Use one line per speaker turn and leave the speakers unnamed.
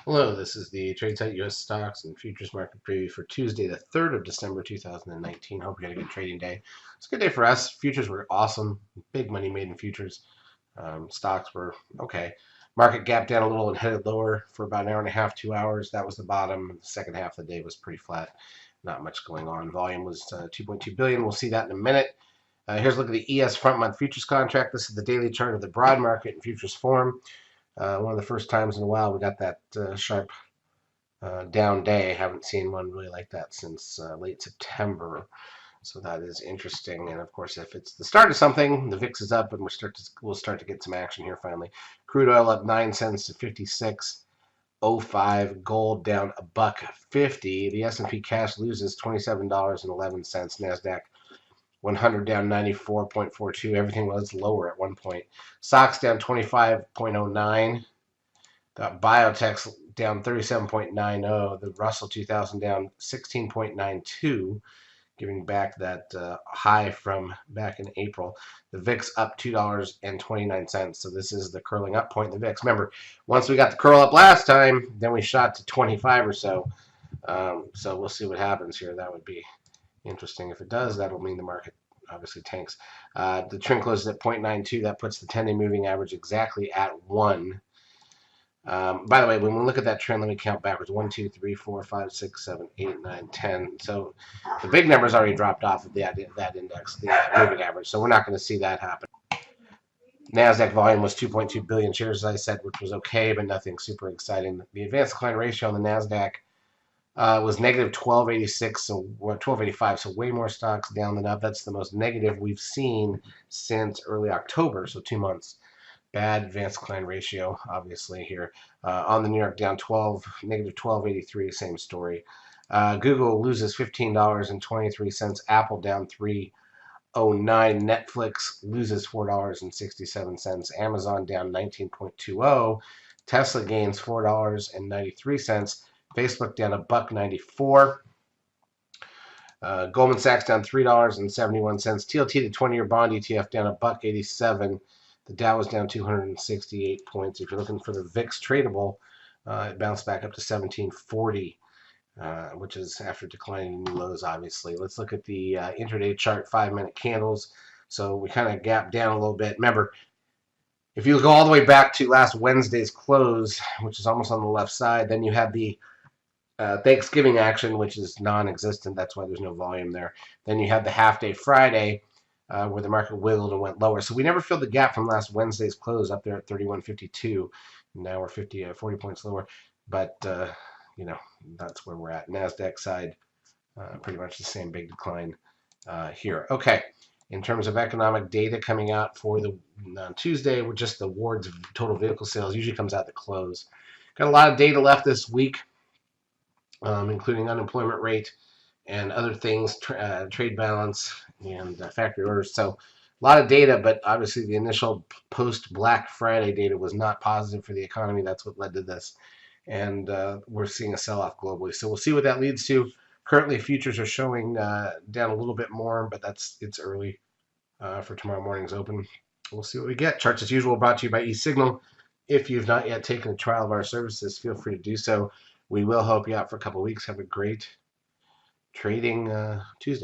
Hello, this is the TradeSite U.S. Stocks and Futures Market Preview for Tuesday, the 3rd of December, 2019. Hope you had a good trading day. It's a good day for us. Futures were awesome. Big money made in futures. Stocks were okay. Market gapped down a little and headed lower for about an hour and a half, 2 hours. That was the bottom. The second half of the day was pretty flat. Not much going on. Volume was 2.2 billion. We'll see that in a minute. Here's a look at the ES front month futures contract. This is the daily chart of the broad market in futures form. One of the first times in a while we got that sharp down day. I haven't seen one really like that since late September. So that is interesting. And of course, if it's the start of something, the VIX is up, and we'll start to get some action here finally. Crude oil up 9 cents to 56.05. Gold down $1.50. The S&P cash loses $27.11. Nasdaq 100 down 94.42. Everything was lower at one point. SOX down 25.09. Got biotechs down 37.90. The Russell 2000 down 16.92, giving back that high from back in April. The VIX up $2.29. So this is the curling up point in the VIX. Remember, once we got the curl up last time, then we shot to 25 or so. So we'll see what happens here. That would be interesting. If it does, that'll mean the market obviously tanks. The trend closes at 0.92. That puts the 10-day moving average exactly at 1. By the way, when we look at that trend, let me count backwards. 1, 2, 3, 4, 5, 6, 7, 8, 9, 10. So the big numbers already dropped off of that index, the moving average. So we're not going to see that happen. NASDAQ volume was 2.2 billion shares, as I said, which was okay, but nothing super exciting. The advanced decline ratio on the NASDAQ was negative 1286, so 1285, so way more stocks down than up. That's the most negative we've seen since early October, so 2 months. Bad advanced decline ratio, obviously, here. On the New York, down 12, negative 1283, same story. Google loses $15.23. Apple down 309. Netflix loses $4.67. Amazon down 19.20. Tesla gains $4.93. Facebook down $1.94. Goldman Sachs down $3.71. TLT, the 20-year bond ETF, down $1.87. The Dow was down 268 points. If you're looking for the VIX tradable, it bounced back up to 1740, which is after declining new lows, obviously. Let's look at the intraday chart, 5-minute candles. So we kind of gapped down a little bit. Remember, if you go all the way back to last Wednesday's close, which is almost on the left side, then you had the Thanksgiving action, which is non-existent. That's why there's no volume there. Then you had the half-day Friday, where the market wiggled and went lower. So we never filled the gap from last Wednesday's close up there at 31.52. Now we're 40 points lower. But, that's where we're at. NASDAQ side, pretty much the same big decline here. Okay. In terms of economic data coming out for the Tuesday, we're just the Ward's total vehicle sales usually comes out the close. Got a lot of data left this week, including unemployment rate and other things, trade balance and factory orders. So a lot of data, but obviously the initial post-Black Friday data was not positive for the economy. That's what led to this. And we're seeing a sell-off globally. So we'll see what that leads to. Currently, futures are showing down a little bit more, but it's early for tomorrow morning's open. We'll see what we get. Charts as usual brought to you by eSignal. If you've not yet taken a trial of our services, feel free to do so. We will help you out for a couple of weeks. Have a great trading Tuesday.